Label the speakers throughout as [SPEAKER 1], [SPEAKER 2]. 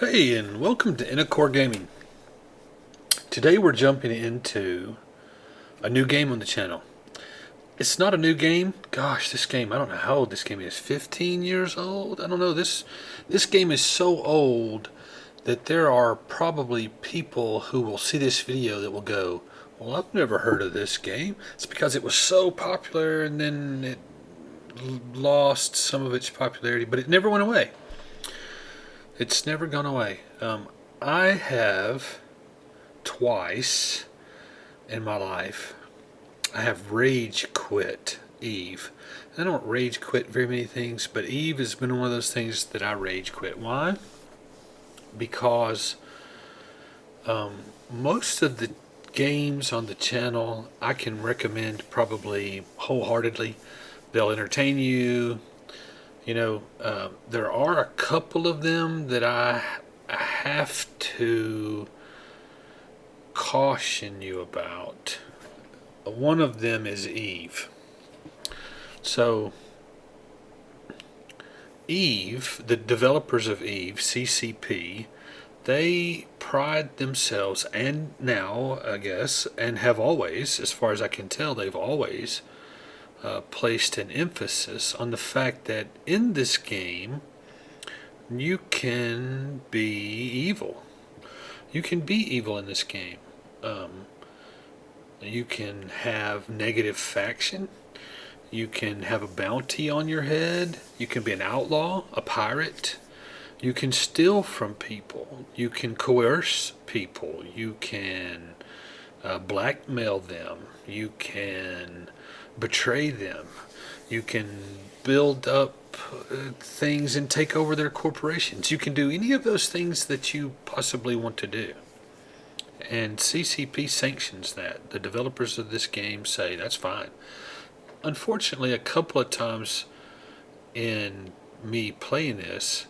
[SPEAKER 1] Hey, and welcome to Inacore Gaming. Today we're jumping into a new game on the channel. It's not a new game. Gosh, this game, I don't know how old this game is. 15 years old? I don't know. This game is so old that there are probably people who will see this video that will go, well, I've never heard of this game. It's because it was so popular and then it lost some of its popularity, but it never went away. It's never gone away. I have twice in my life, I have rage quit Eve. I don't rage quit very many things, but Eve has been one of those things that I rage quit. Why? Because most of the games on the channel I can recommend probably wholeheartedly. They'll entertain you. There are a couple of them that I have to caution you about. One of them is Eve. So, Eve, the developers of Eve, CCP, they pride themselves, and now, I guess, and have always, as far as I can tell, they've always placed an emphasis on the fact that in this game you can be evil. You can be evil in this game. You can have negative faction. You can have a bounty on your head. You can be an outlaw, a pirate. You can steal from people. You can coerce people. You can blackmail them. You can betray them. You can build up things and take over their corporations. You can do any of those things that you possibly want to do. And CCP sanctions that. The developers of this game say that's fine. Unfortunately, a couple of times in me playing this,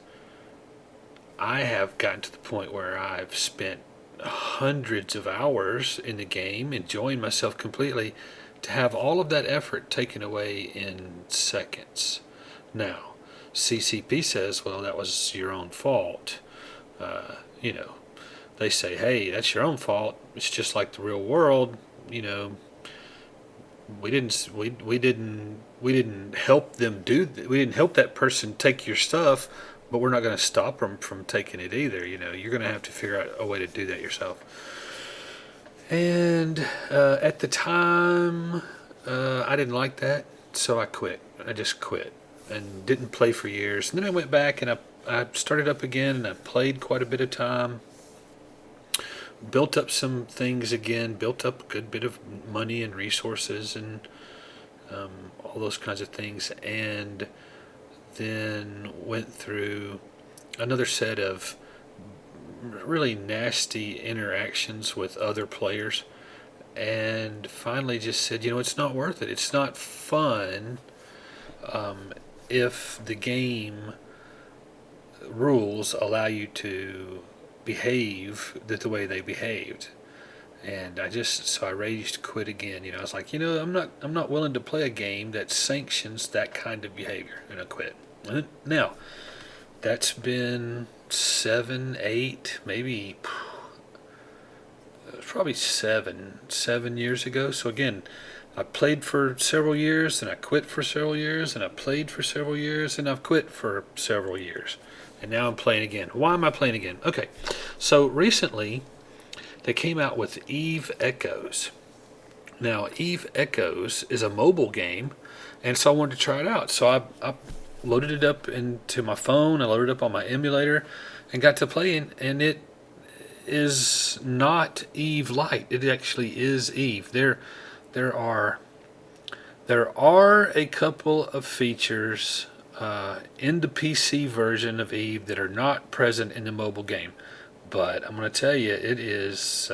[SPEAKER 1] I have gotten to the point where I've spent hundreds of hours in the game, enjoying myself completely, to have all of that effort taken away in seconds. Now, CCP says, well, that was your own fault. Uh, you know, they say, hey, that's your own fault. It's just like the real world. We didn't help them we didn't help that person take your stuff, but we're not going to stop them from taking it either. You're going to have to figure out a way to do that yourself. And at the time, I didn't like that, so I quit. I just quit and didn't play for years. And then I went back and I started up again, and I played quite a bit of time. Built up some things again, built up a good bit of money and resources and all those kinds of things. And then went through another set of really nasty interactions with other players, and finally just said, it's not worth it. It's not fun if the game rules allow you to behave the way they behaved. And so I raged quit again. I was like, I'm not willing to play a game that sanctions that kind of behavior, and I quit. Now, that's been 7, 8, maybe probably 7 years ago. So again, I played for several years, and I quit for several years, and I played for several years, and I've quit for several years. And now I'm playing again. Why am I playing again? Okay, so recently they came out with Eve Echoes. Now, Eve Echoes is a mobile game, and so I wanted to try it out. So I loaded it up into my phone, I loaded it up on my emulator, and got to playing, and it is not Eve Lite. It actually is Eve. There are a couple of features in the PC version of Eve that are not present in the mobile game. But I'm going to tell you, it's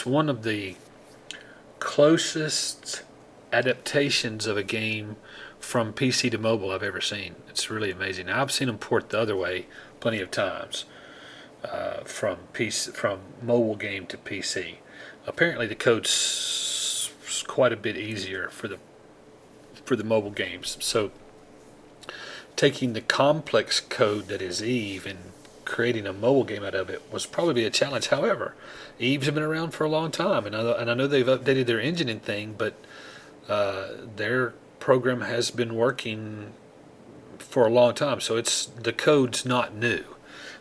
[SPEAKER 1] one of the closest adaptations of a game from PC to mobile I've ever seen. It's really amazing. Now, I've seen them port the other way plenty of times, from mobile game to PC. Apparently, the code's quite a bit easier for the mobile games. So, taking the complex code that is Eve and creating a mobile game out of it was probably a challenge. However, Eve's been around for a long time, and I know they've updated their engine and thing, but their program has been working for a long time, so the code's not new.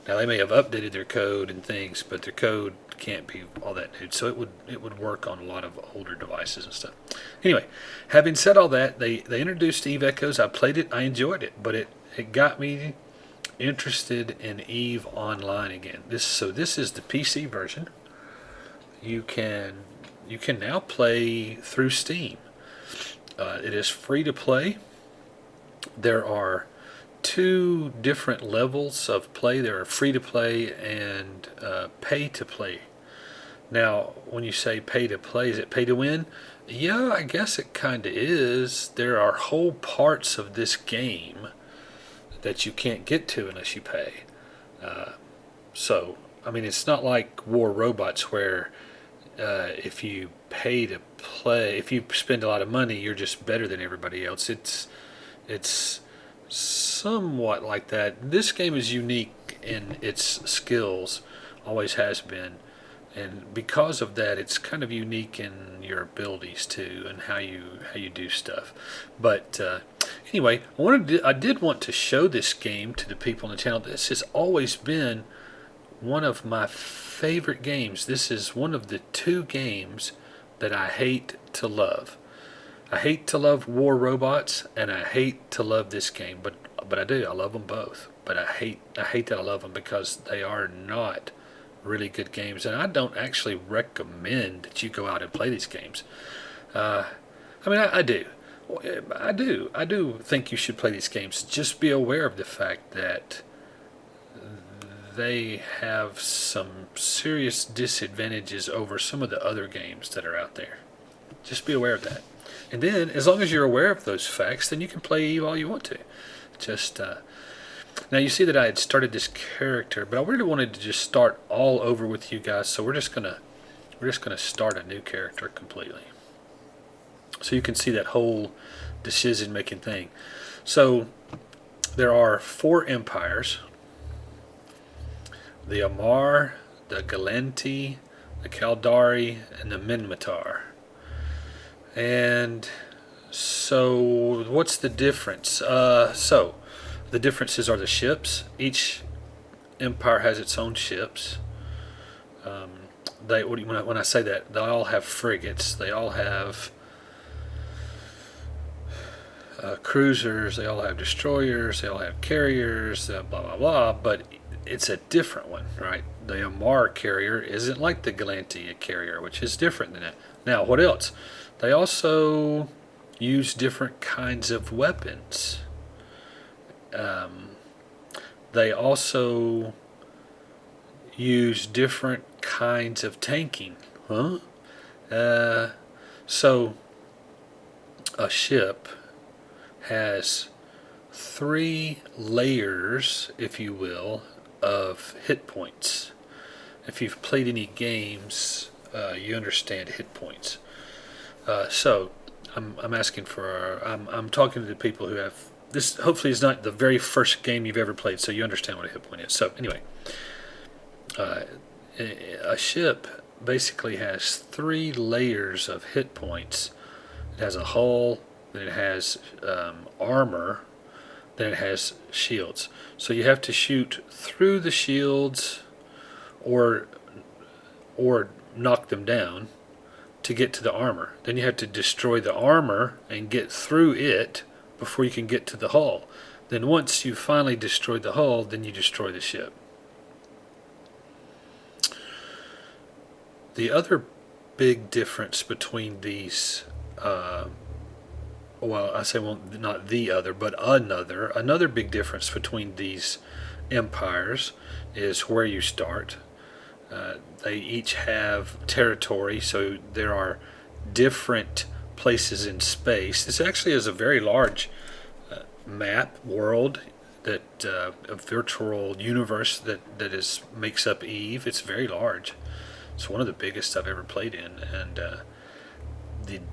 [SPEAKER 1] Now they may have updated their code and things, but their code can't be all that new. So it would work on a lot of older devices and stuff. Anyway, having said all that, they introduced Eve Echoes. I played it, I enjoyed it, but it got me interested in Eve Online again. This is the PC version. You can now play through Steam. It is free to play. There are two different levels of play. There are free to play and pay to play. Now, when you say pay to play, is it pay to win? Yeah, I guess it kind of is. There are whole parts of this game that you can't get to unless you pay. So, I mean, it's not like War Robots where if you pay to play, if you spend a lot of money, you're just better than everybody else. It's somewhat like that. This game is unique in its skills, always has been, and because of that, it's kind of unique in your abilities too, and how you do stuff. But anyway, I did want to show this game to the people on the channel. This has always been one of my favorite games. This is one of the two games that I hate to love. I hate to love War Robots, and I hate to love this game, but I do. I love them both, but I hate that I love them because they are not really good games, and I don't actually recommend that you go out and play these games. I mean, I do. I do think you should play these games. Just be aware of the fact that they have some serious disadvantages over some of the other games that are out there. Just be aware of that. And then, as long as you're aware of those facts, then you can play Eve all you want to. Just now, you see that I had started this character, but I really wanted to just start all over with you guys. So we're just gonna start a new character completely, so you can see that whole decision-making thing. So there are 4 empires: the Amarr, the Gallente, the Caldari, and the Minmatar. And so what's the difference? So the differences are the ships. Each empire has its own ships. When I say that, they all have frigates. They all have cruisers. They all have destroyers. They all have carriers. Blah blah blah. But it's a different one, right? The Amarr carrier isn't like the Gallente carrier, which is different than that. Now, what else? They also use different kinds of weapons. They also use different kinds of tanking. So a ship has 3 layers, if you will, of hit points. If you've played any games, you understand hit points. So I'm asking for I'm talking to the people who have this. Hopefully is not the very first game you've ever played, so you understand what a hit point is. So anyway, a ship basically has 3 layers of hit points. It has a hull, then it has armor, then it has shields. So you have to shoot through the shields or knock them down to get to the armor. Then you have to destroy the armor and get through it before you can get to the hull. Then once you finally destroyed the hull, then you destroy the ship. The other big difference between these, not the other, but another big difference between these empires is where you start. They each have territory, so there are different places in space. This actually is a very large map world, that a virtual universe that makes up Eve. It's very large. It's one of the biggest I've ever played in, and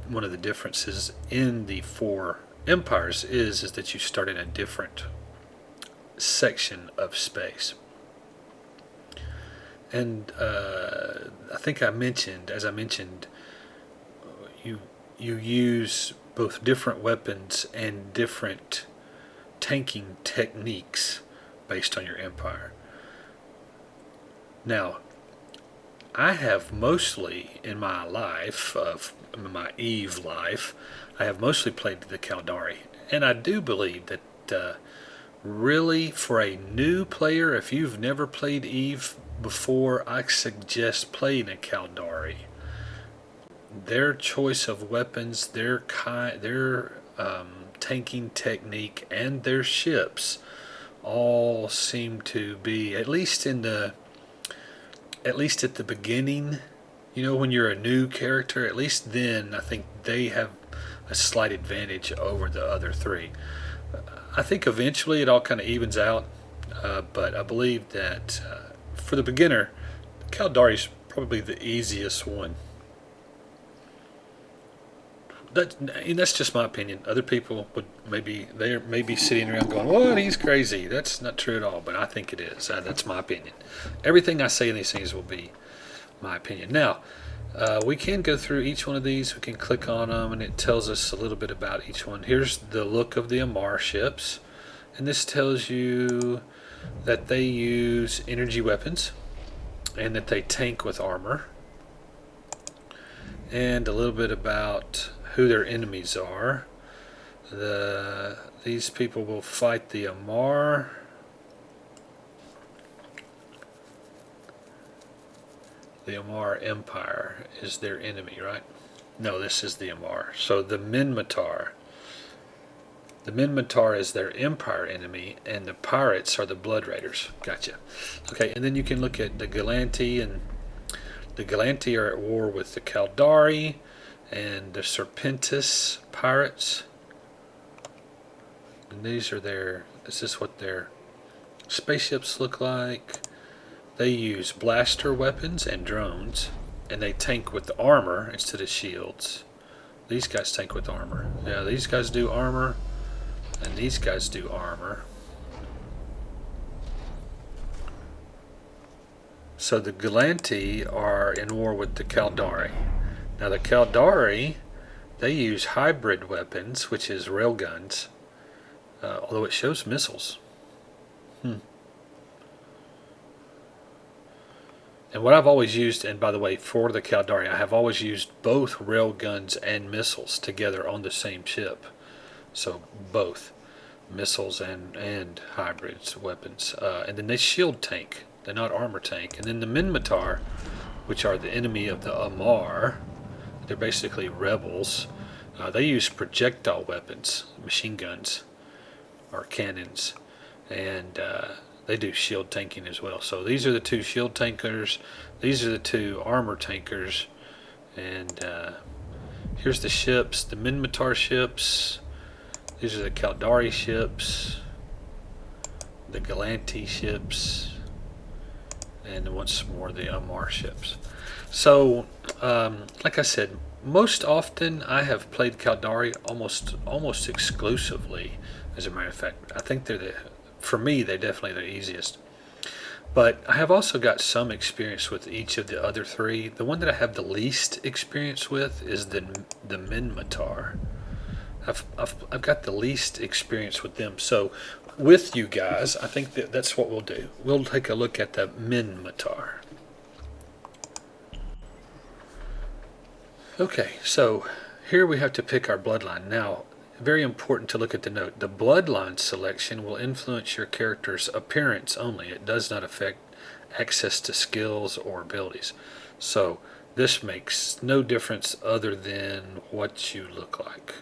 [SPEAKER 1] one of the differences in the 4 empires is that you start in a different section of space. And I think as I mentioned, you you use both different weapons and different tanking techniques based on your empire. Now, I have mostly in my life, of my Eve life, I have mostly played the Caldari, and I do believe that really for a new player, if you've never played Eve before, I suggest playing a Caldari. Their choice of weapons, their tanking technique, and their ships all seem to be at least at the beginning. You know, when you're a new character, at least then I think they have a slight advantage over the other three. I think eventually it all kind of evens out, but I believe that for the beginner, Caldari is probably the easiest one. And that's just my opinion. Other people would they're maybe sitting around going, "What? He's crazy." That's not true at all, but I think it is. That's my opinion. Everything I say in these things will be my opinion. Now, we can go through each one of these. We can click on them, and it tells us a little bit about each one. Here's the look of the Amarr ships, and this tells you that they use energy weapons and that they tank with armor, and a little bit about who their enemies are. These people will fight the Amarr. The Amarr Empire is their enemy, right? No, this is the Amarr. So the Minmatar. The Minmatar is their empire enemy, and the pirates are the Blood Raiders. Gotcha. Okay, and then you can look at the Galanti, and the Galanti are at war with the Caldari and the Serpentis pirates. And this is what their spaceships look like. They use blaster weapons and drones, and they tank with the armor instead of shields. These guys tank with armor. Yeah, these guys do armor, and these guys do armor. So the Galanti are in war with the Caldari. Now the Caldari, they use hybrid weapons, which is railguns, although it shows missiles. And what I've always used, and by the way, for the Caldari, I have always used both railguns and missiles together on the same ship. So both missiles and hybrids weapons. And then they shield tank. They're not armor tank. And then the Minmatar, which are the enemy of the Amarr, they're basically rebels. They use projectile weapons, machine guns or cannons, and they do shield tanking as well. So these are the two shield tankers. These are the two armor tankers. And here's the ships, the Minmatar ships. These are the Caldari ships, the Galanti ships, and once more the Amarr ships. So, like I said, most often I have played Caldari almost exclusively. As a matter of fact, I think for me, they're definitely the easiest. But I have also got some experience with each of the other three. The one that I have the least experience with is the Minmatar. I've got the least experience with them. So with you guys, I think that's what we'll do. We'll take a look at the Minmatar. Okay, so here we have to pick our bloodline. Now, very important to look at the note. The bloodline selection will influence your character's appearance only. It does not affect access to skills or abilities. So this makes no difference other than what you look like.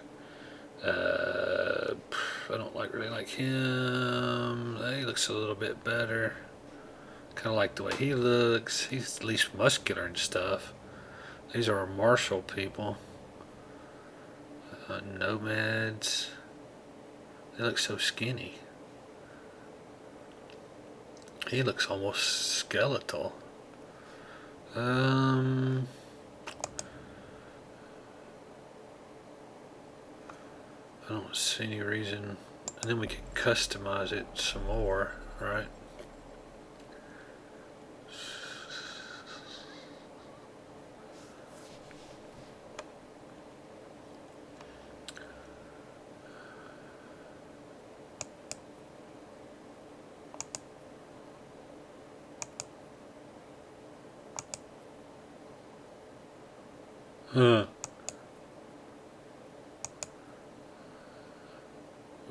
[SPEAKER 1] I don't really like him. He looks a little bit better. Kind of like the way he looks. He's at least muscular and stuff. These are our martial people. Nomads. They look so skinny. He looks almost skeletal. I don't see any reason. And then we can customize it some more, right? Huh.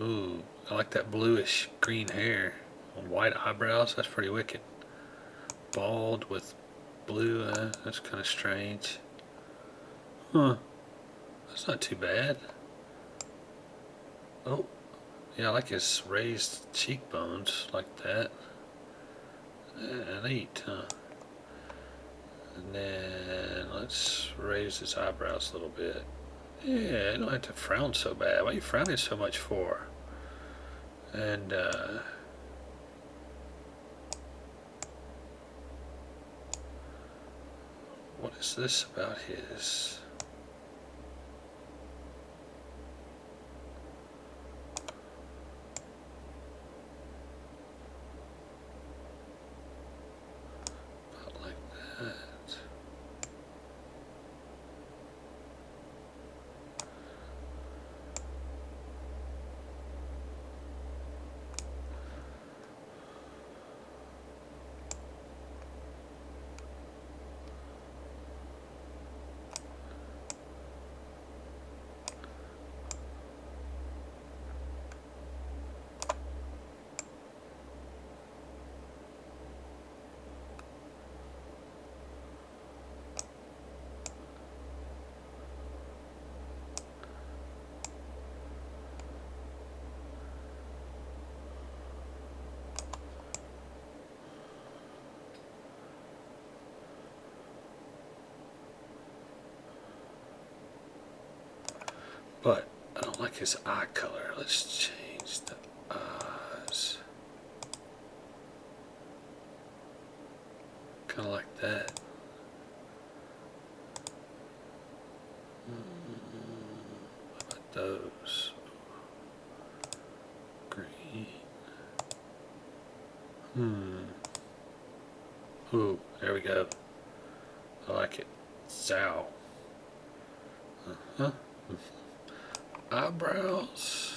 [SPEAKER 1] Ooh, I like that bluish green hair on white eyebrows. That's pretty wicked. Bald with blue, that's kind of strange. Huh. That's not too bad. Oh, yeah, I like his raised cheekbones like that. Yeah, neat, huh? And then let's raise his eyebrows a little bit. Yeah, you don't have to frown so bad. Why are you frowning so much for? And, what is this about his? About like that. But I don't like his eye color. Let's change the eyes. Kind of like that. What about those? Green. Ooh, there we go. I like it. Zow. Huh? Eyebrows.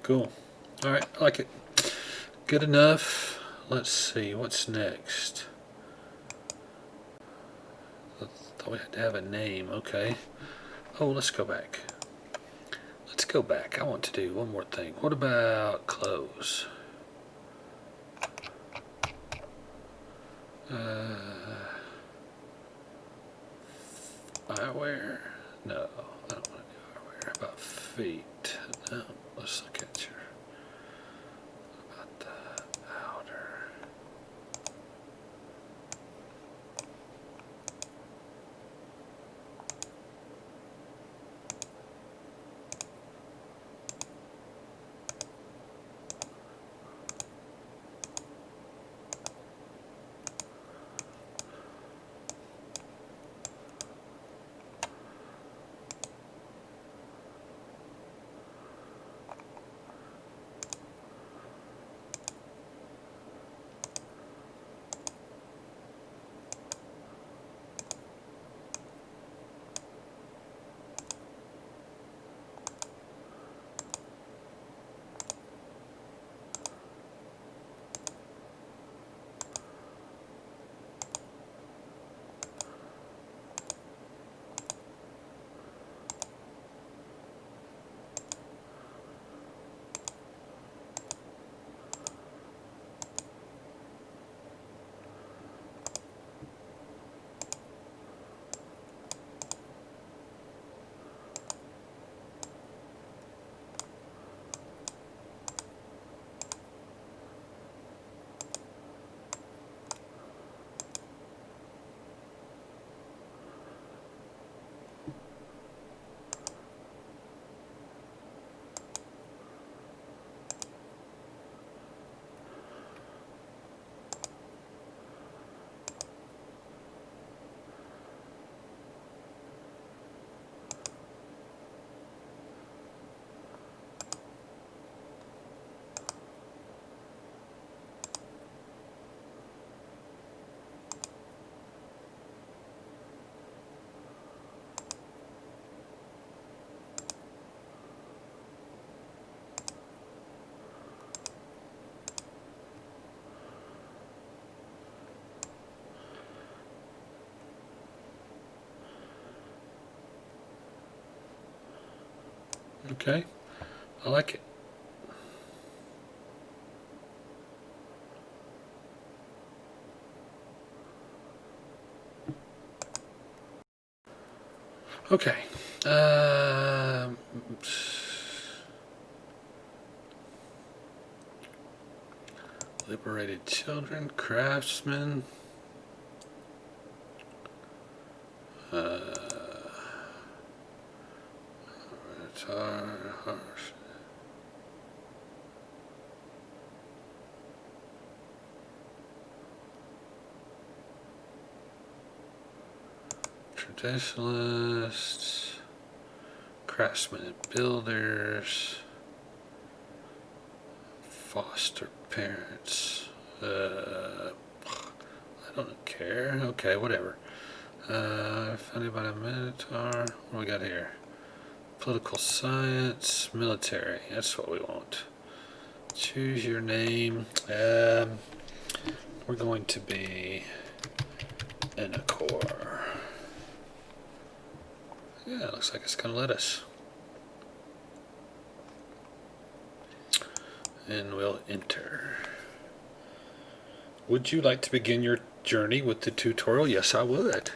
[SPEAKER 1] Cool. All right, I like it. Good enough. Let's see, what's next? I thought we had to have a name. Okay. Oh, let's go back. Let's go back. I want to do one more thing. What about clothes? Eyewear? No, I don't want to do eyewear. How about feet? No, let's look at your. What about the outer? Okay, I like it. Okay. Liberated children, craftsmen. Harsh. Traditionalists, craftsmen and builders, foster parents. I don't care. Okay, whatever. Founded by the Minotaur. What do we got here? Political science, military. That's what we want. Choose your name. We're going to be Enacor. Yeah, looks like it's going to let us. And we'll enter. Would you like to begin your journey with the tutorial? Yes, I would.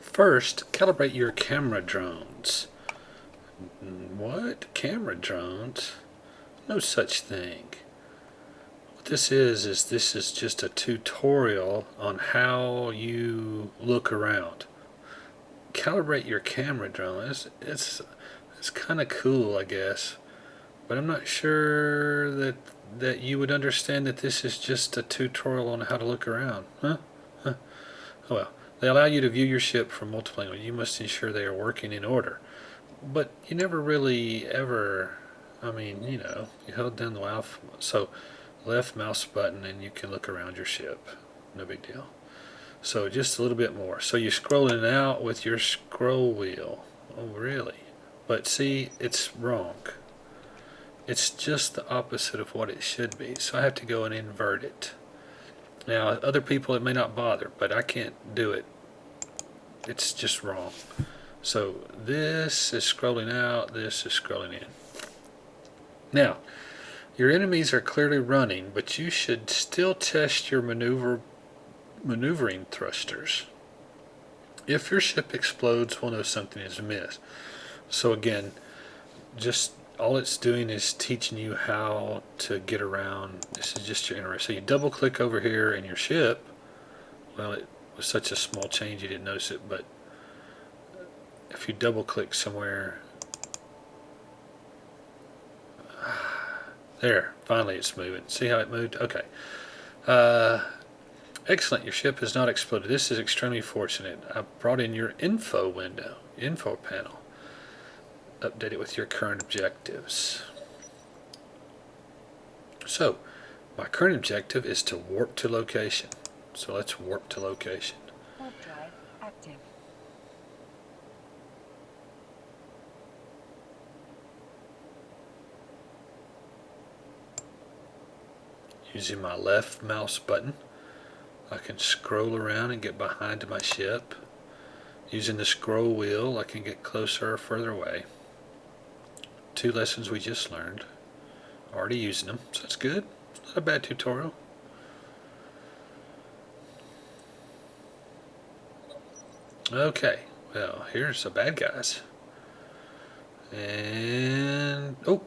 [SPEAKER 1] First, calibrate your camera drones. What? Camera drones? No such thing. What this is this is just a tutorial on how you look around. Calibrate your camera drone. It's kind of cool, I guess, but I'm not sure that you would understand that this is just a tutorial on how to look around. Huh? Huh. Oh well. They allow you to view your ship from multiple angles. You must ensure they are working in order. But you never really ever, I mean, you hold down the left mouse button and you can look around your ship. No big deal. So just a little bit more. So you're scrolling out with your scroll wheel. Oh, really? But see, it's wrong. It's just the opposite of what it should be. So I have to go and invert it. Now, other people, it may not bother, but I can't do it. It's just wrong. So this is scrolling out, this is scrolling in. Now, your enemies are clearly running, but you should still test your maneuvering thrusters. If your ship explodes, we'll know something is amiss. So again, just all it's doing is teaching you how to get around. This is just your interest. So you double click over here in your ship. Well, it was such a small change you didn't notice it, but if you double click somewhere, there, finally it's moving. See how it moved? Okay. Excellent, your ship has not exploded. This is extremely fortunate. I brought in your info panel. Update it with your current objectives. So, my current objective is to warp to location. So let's warp to location.
[SPEAKER 2] Warp drive active.
[SPEAKER 1] Using my left mouse button, I can scroll around and get behind my ship. Using the scroll wheel, I can get closer or further away. 2 lessons we just learned. Already using them, so that's good. It's not a bad tutorial. Okay, well, here's the bad guys. And, oh,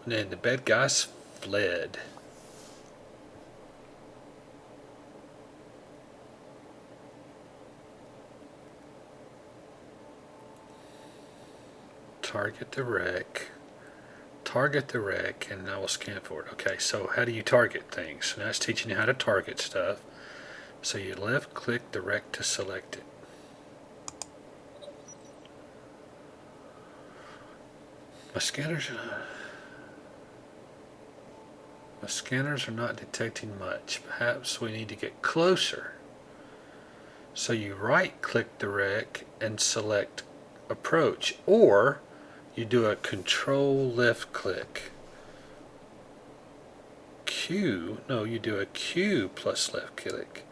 [SPEAKER 1] and the bad guys fled. Target the wreck. Target the wreck, and I will scan for it. Okay, so how do you target things? Now it's teaching you how to target stuff. So you left click the wreck to select it. My scanners are not detecting much. Perhaps we need to get closer. So you right click the wreck and select approach, or you do a control left click. Q, no, you do a Q plus left click.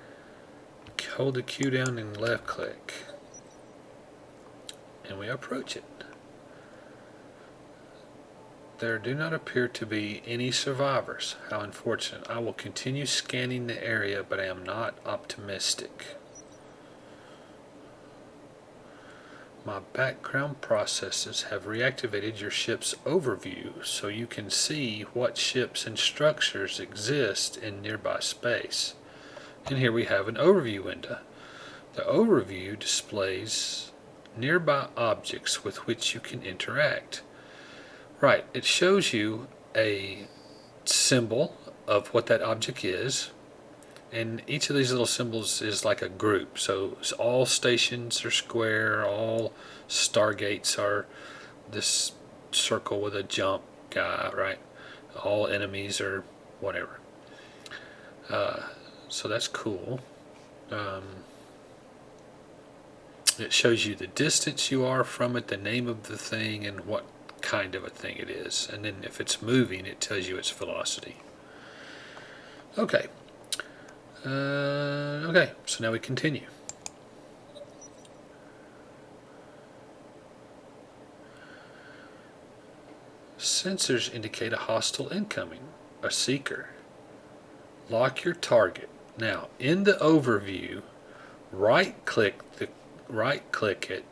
[SPEAKER 1] Hold the Q down and left click. And we approach it. There do not appear to be any survivors. How unfortunate. I will continue scanning the area, but I am not optimistic. My background processes have reactivated your ship's overview so you can see what ships and structures exist in nearby space. And here we have an overview window. The overview displays nearby objects with which you can interact. Right, it shows you a symbol of what that object is, and each of these little symbols is like a group. So all stations are square, all stargates are this circle with a jump guy, right? All enemies are whatever. So that's cool. It shows you the distance you are from it, the name of the thing, and what kind of a thing it is. And then if it's moving, it tells you its velocity. Okay. Okay, so now we continue. Sensors indicate a hostile incoming, a seeker. Lock your target. Now, in the overview, right-click it,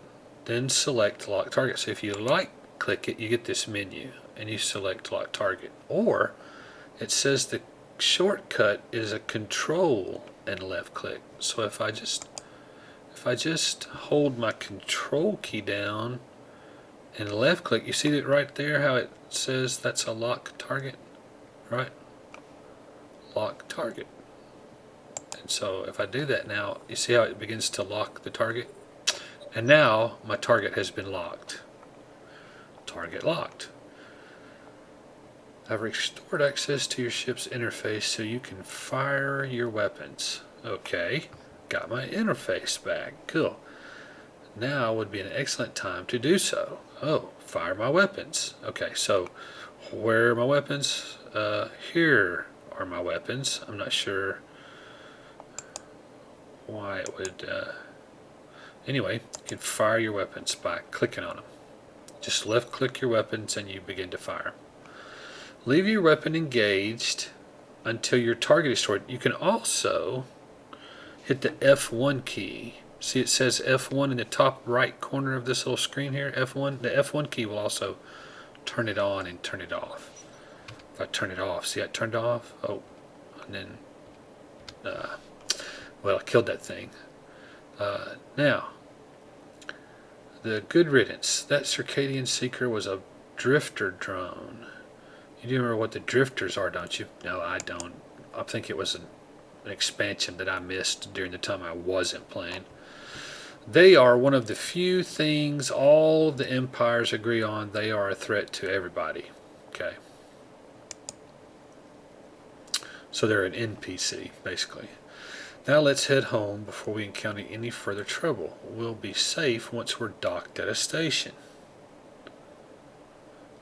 [SPEAKER 1] then select lock target. So if you click it, you get this menu, and you select lock target. Or it says the shortcut is a control and left click. So if I just hold my control key down and left click, you see that right there how it says that's a lock target, right? Lock target. And so if I do that now, you see how it begins to lock the target? And now my target has been locked. Target locked. I've restored access to your ship's interface so you can fire your weapons. Okay, got my interface back. Cool. Now would be an excellent time to do so. Oh, fire my weapons. Okay, so where are my weapons? Here are my weapons. I'm not sure why it would... Anyway, you can fire your weapons by clicking on them. Just left click your weapons and you begin to fire. Leave your weapon engaged until your target is destroyed. You can also hit the F1 key. See, it says F1 in the top right corner of this little screen here, F1. The F1 key will also turn it on and turn it off. If I turn it off, see I turned off? Oh, and then, well, I killed that thing. Now, the good riddance. That Circadian Seeker was a drifter drone. You do remember what the drifters are, don't you? No, I don't. I think it was an expansion that I missed during the time I wasn't playing. They are one of the few things all of the empires agree on. They are a threat to everybody. Okay. So they're an NPC, basically. Now let's head home before we encounter any further trouble. We'll be safe once we're docked at a station.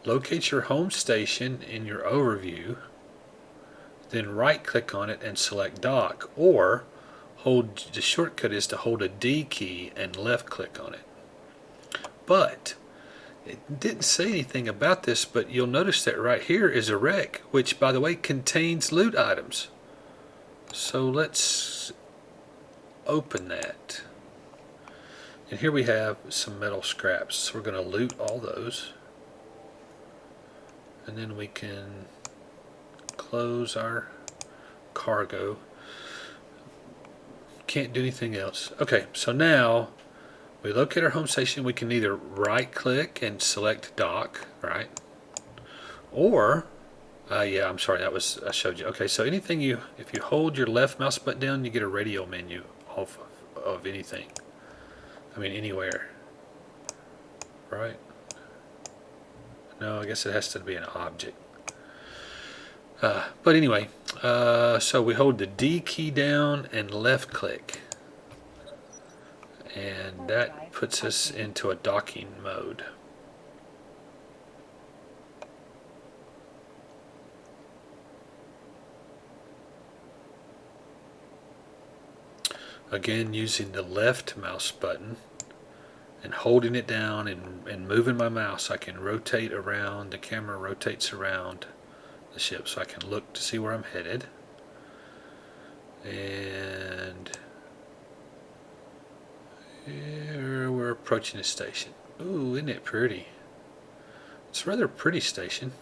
[SPEAKER 1] Locate your home station in your overview, then right click on it and select dock, or the shortcut is to hold a D key and left click on it. But it didn't say anything about this, but you'll notice that right here is a rec, which by the way contains loot items. So let's open that. And here we have some metal scraps. So we're going to loot all those. And then we can close our cargo. Can't do anything else. Okay, so now we locate our home station. We can either right click and select dock, right? Or, yeah, I'm sorry, that was, I showed you. Okay, so if you hold your left mouse button down, you get a radio menu off of anything. I mean, anywhere, right? No, I guess it has to be an object. But anyway, so we hold the D key down and left click. And that puts us into a docking mode. Again, using the left mouse button and holding it down and moving my mouse, I can rotate around, the camera rotates around the ship so I can look to see where I'm headed. And here we're approaching the station. Ooh, isn't it pretty? It's a rather pretty station.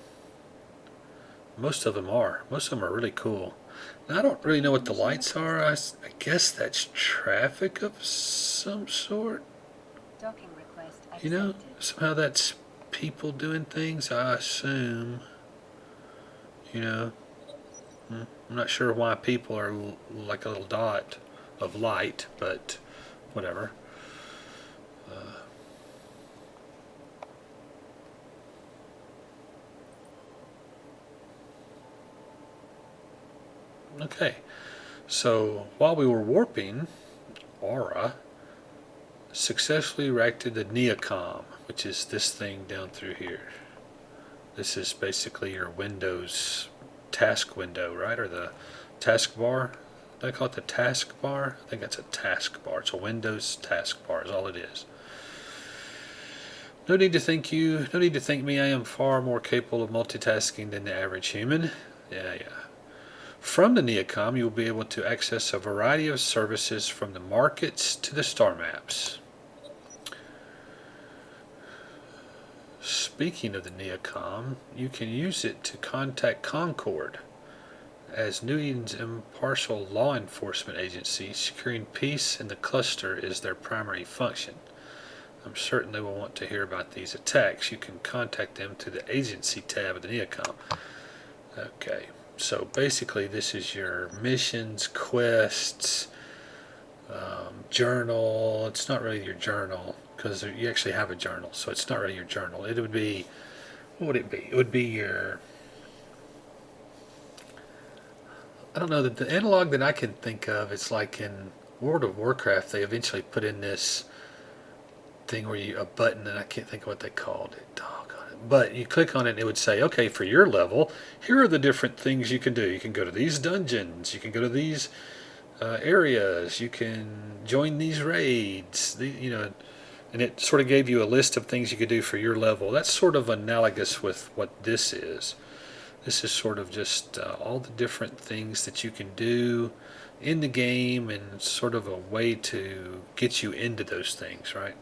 [SPEAKER 1] Most of them are. Most of them are really cool. Now, I don't really know what the lights are. I guess that's traffic of some sort.
[SPEAKER 2] Docking request accepted.
[SPEAKER 1] You know, somehow that's people doing things, I assume. You know, I'm not sure why people are like a little dot of light, but whatever. Okay, so while we were warping, Aura successfully erected the Neocom, which is this thing down through here. This is basically your Windows task window, right? Or the taskbar. Did I call it the taskbar? I think that's a taskbar. It's a Windows taskbar is all it is. No need to thank you. No need to thank me. I am far more capable of multitasking than the average human. Yeah. From the Neocom, you will be able to access a variety of services from the markets to the star maps. Speaking of the Neocom, you can use it to contact Concord, as New Eden's impartial law enforcement agency. Securing peace in the cluster is their primary function. I'm certain they will want to hear about these attacks. You can contact them through the agency tab of the Neocom. Okay. So basically this is your missions, quests, journal. It's not really your journal because you actually have a journal, so it's not really your journal. It would be, what would it be? It would be your, I don't know, the analog that I can think of, it's like in World of Warcraft they eventually put in this thing where a button, and I can't think of what they called it. But you click on it and it would say, okay, for your level, here are the different things you can do. You can go to these dungeons, you can go to these areas, you can join these raids, and it sort of gave you a list of things you could do for your level. That's sort of analogous with what this is. This is sort of just all the different things that you can do in the game and sort of a way to get you into those things, right?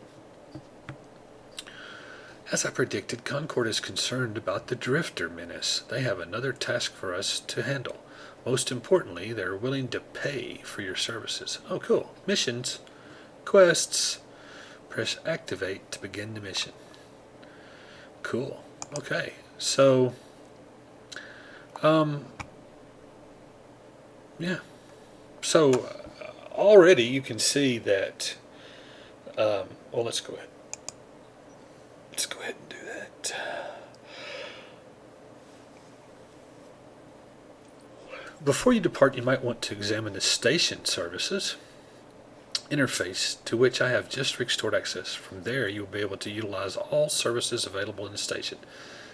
[SPEAKER 1] As I predicted, Concord is concerned about the Drifter menace. They have another task for us to handle. Most importantly, they're willing to pay for your services. Oh, cool. Missions. Quests. Press activate to begin the mission. Cool. Okay. So, yeah. So, already you can see that, well, let's go ahead. Let's go ahead and do that. Before you depart, you might want to examine the station services interface to which I have just restored access. From there, you will be able to utilize all services available in the station.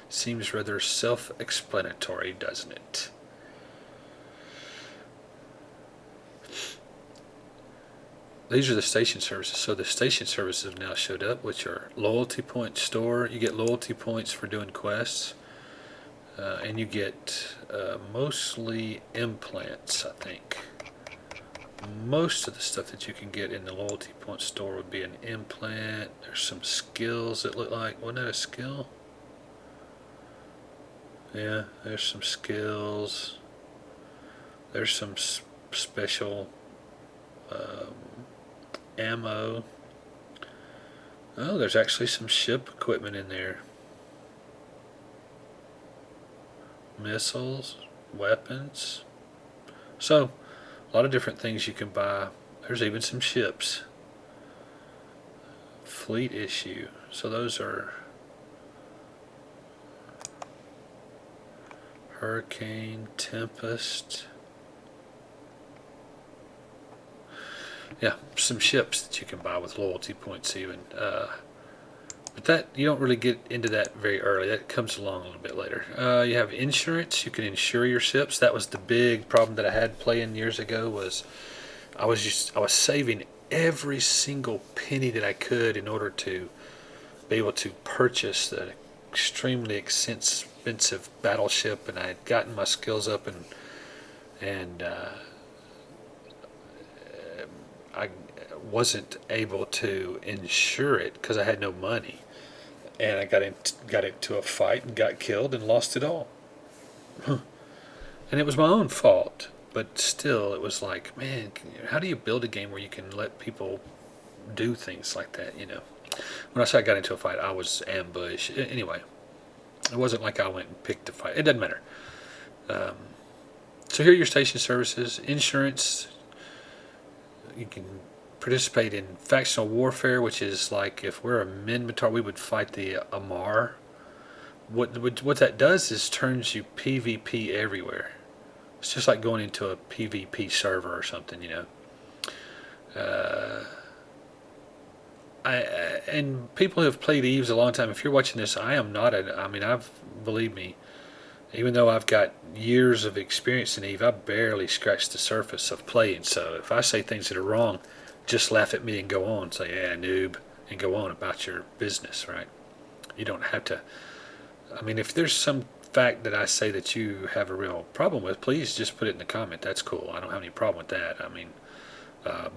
[SPEAKER 1] Seems rather self-explanatory, doesn't it? these are the station services. So the station services have now showed up, which are loyalty point store. You get loyalty points for doing quests, and you get mostly implants, I think. Most of the stuff that you can get in the loyalty point store would be an implant. There's some skills that look like, wasn't that a skill? Yeah, there's some skills. There's some special ammo. Oh, there's actually some ship equipment in there. Missiles, weapons. So, a lot of different things you can buy. There's even some ships. Fleet issue. So those are Hurricane, Tempest. Yeah, some ships that you can buy with loyalty points even. But that, you don't really get into that very early. That comes along a little bit later. You have insurance. You can insure your ships. That was the big problem that I had playing years ago. Was I was saving every single penny that I could in order to be able to purchase the extremely expensive battleship, and I had gotten my skills up, and I wasn't able to insure it because I had no money, and I got into a fight and got killed and lost it all. And it was my own fault, but still, it was like, man, how do you build a game where you can let people do things like that? When I say I got into a fight, I was ambushed. Anyway, it wasn't like I went and picked a fight. It doesn't matter. So here are your station services. Insurance. You can participate in factional warfare, which is like if we're a Minmatar, we would fight the Amarr. What that does is turns you PvP everywhere. It's just like going into a PvP server or something, And people who have played Eves a long time, if you're watching this, believe me, even though I've got years of experience in Eve, I barely scratched the surface of playing. So if I say things that are wrong, just laugh at me and go on. Say, yeah, noob, and go on about your business, right? You don't have to. If there's some fact that I say that you have a real problem with, please just put it in the comment. That's cool. I don't have any problem with that.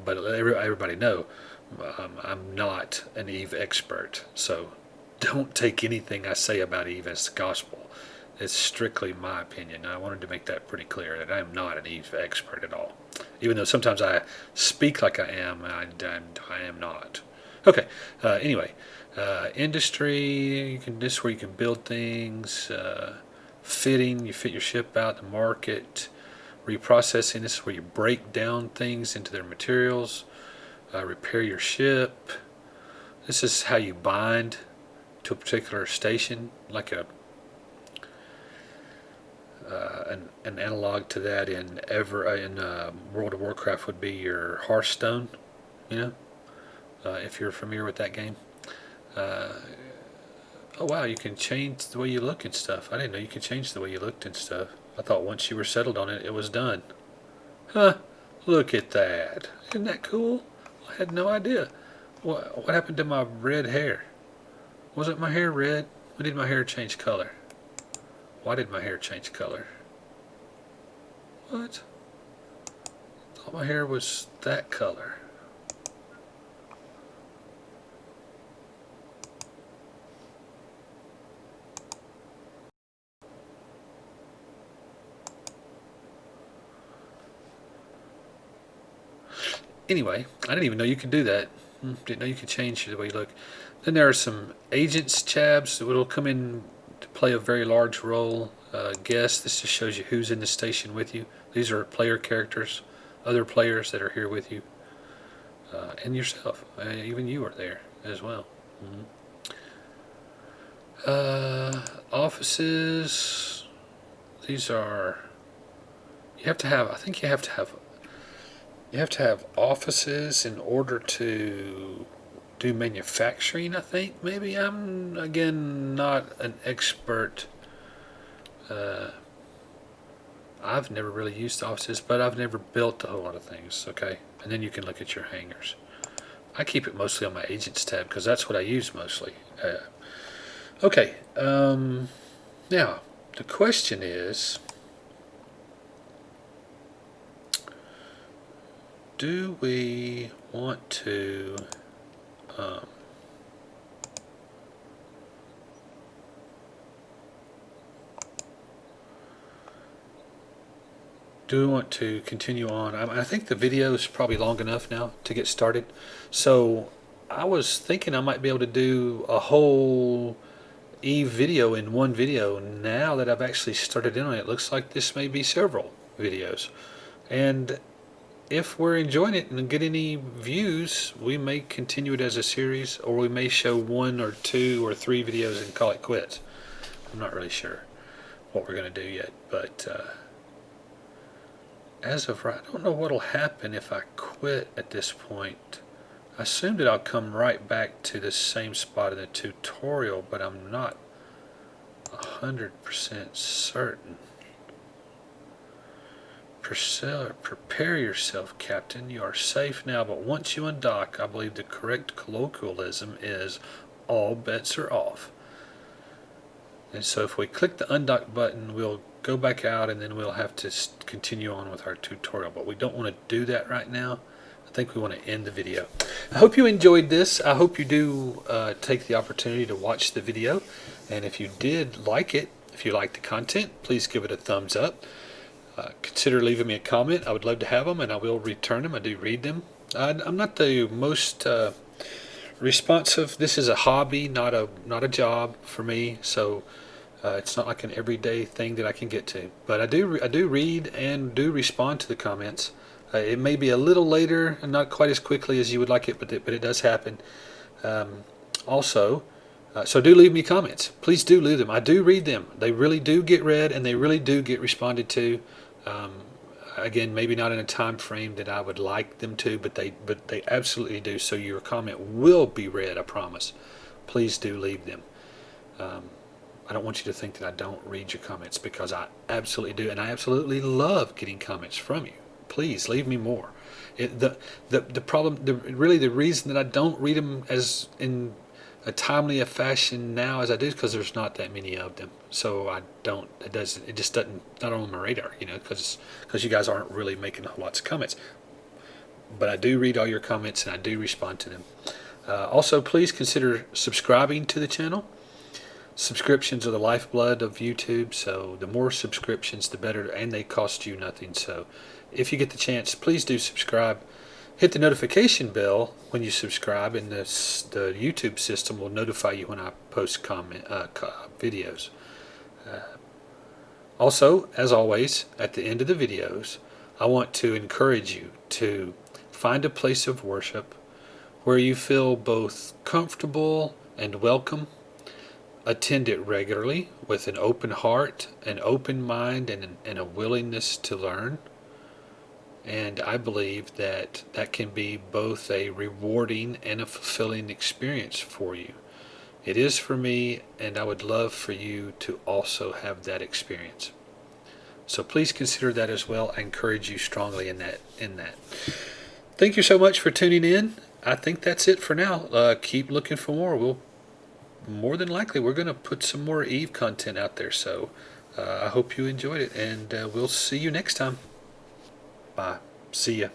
[SPEAKER 1] But everybody know I'm not an Eve expert. So don't take anything I say about Eve as gospel. It's strictly my opinion. I wanted to make that pretty clear that I am not an Eve expert at all. Even though sometimes I speak like I am, I am not. Okay. Anyway, industry. This is where you can build things. Fitting. You fit your ship out. The market. Reprocessing. This is where you break down things into their materials. Repair your ship. This is how you bind to a particular station, like an analog to that in World of Warcraft would be your Hearthstone, if you're familiar with that game. Oh wow, you can change the way you look and stuff. I didn't know you could change the way you looked and stuff. I thought once you were settled on it, it was done. Huh, look at that. Isn't that cool? I had no idea. What happened to my red hair? Wasn't my hair red? When did my hair change color? Why did my hair change color? What? I thought my hair was that color. Anyway, I didn't even know you could do that. Didn't know you could change the way you look. Then there are some agents tabs that will come in to play a very large role. Guests, this just shows you who's in the station with you. These are player characters, other players that are here with you, and yourself. Even you are there as well. Offices. These are. You have to have. I think you have to have. You have to have offices in order to do manufacturing, I think. Maybe I'm, again, not an expert. I've never really used offices, but I've never built a whole lot of things, okay? And then you can look at your hangars. I keep it mostly on my agents tab because that's what I use mostly. Okay. Now, the question is, do we want to continue on? I think the video is probably long enough now to get started. So I was thinking I might be able to do a whole Eve video in one video. Now that I've actually started in on it, it looks like this may be several videos. And if we're enjoying it and get any views, we may continue it as a series, or we may show 1 or 2 or 3 videos and call it quits. I'm not really sure what we're going to do yet, but as of right, I don't know what'll happen if I quit at this point. I assume that I'll come right back to the same spot in the tutorial, but I'm not 100% certain. Prepare yourself, Captain. You are safe now, but once you undock, I believe the correct colloquialism is all bets are off. And so if we click the undock button, we'll go back out and then we'll have to continue on with our tutorial. But we don't want to do that right now. I think we want to end the video. I hope you enjoyed this. I hope you do take the opportunity to watch the video. And if you did like it, if you like the content, please give it a thumbs up. Consider leaving me a comment. I would love to have them, and I will return them. I do read them. I'm not the most responsive. This is a hobby, not a job for me. So it's not like an everyday thing that I can get to. But I do read and do respond to the comments. It may be a little later and not quite as quickly as you would like it, but it does happen. Also. So do leave me comments. Please do leave them. I do read them. They really do get read, and they really do get responded to. Again, maybe not in a time frame that I would like them to, but they absolutely do. So your comment will be read, I promise. Please do leave them. I don't want you to think that I don't read your comments, because I absolutely do, and I absolutely love getting comments from you. Please leave me more. The problem, really the reason that I don't read them as in a timely a fashion now as I do, because there's not that many of them. So I don't. It just doesn't. Not on my radar, because you guys aren't really making lots of comments. But I do read all your comments and I do respond to them. Also, please consider subscribing to the channel. Subscriptions are the lifeblood of YouTube, so the more subscriptions, the better, and they cost you nothing. So if you get the chance, please do subscribe. Hit the notification bell when you subscribe, and the YouTube system will notify you when I post videos. Also, as always, at the end of the videos, I want to encourage you to find a place of worship where you feel both comfortable and welcome. Attend it regularly with an open heart, an open mind, and a willingness to learn. And I believe that can be both a rewarding and a fulfilling experience for you. It is for me, and I would love for you to also have that experience. So please consider that as well. I encourage you strongly in that. Thank you so much for tuning in. I think that's it for now. Keep looking for more. More than likely, we're going to put some more Eve content out there. So I hope you enjoyed it, and we'll see you next time. Bye. See ya.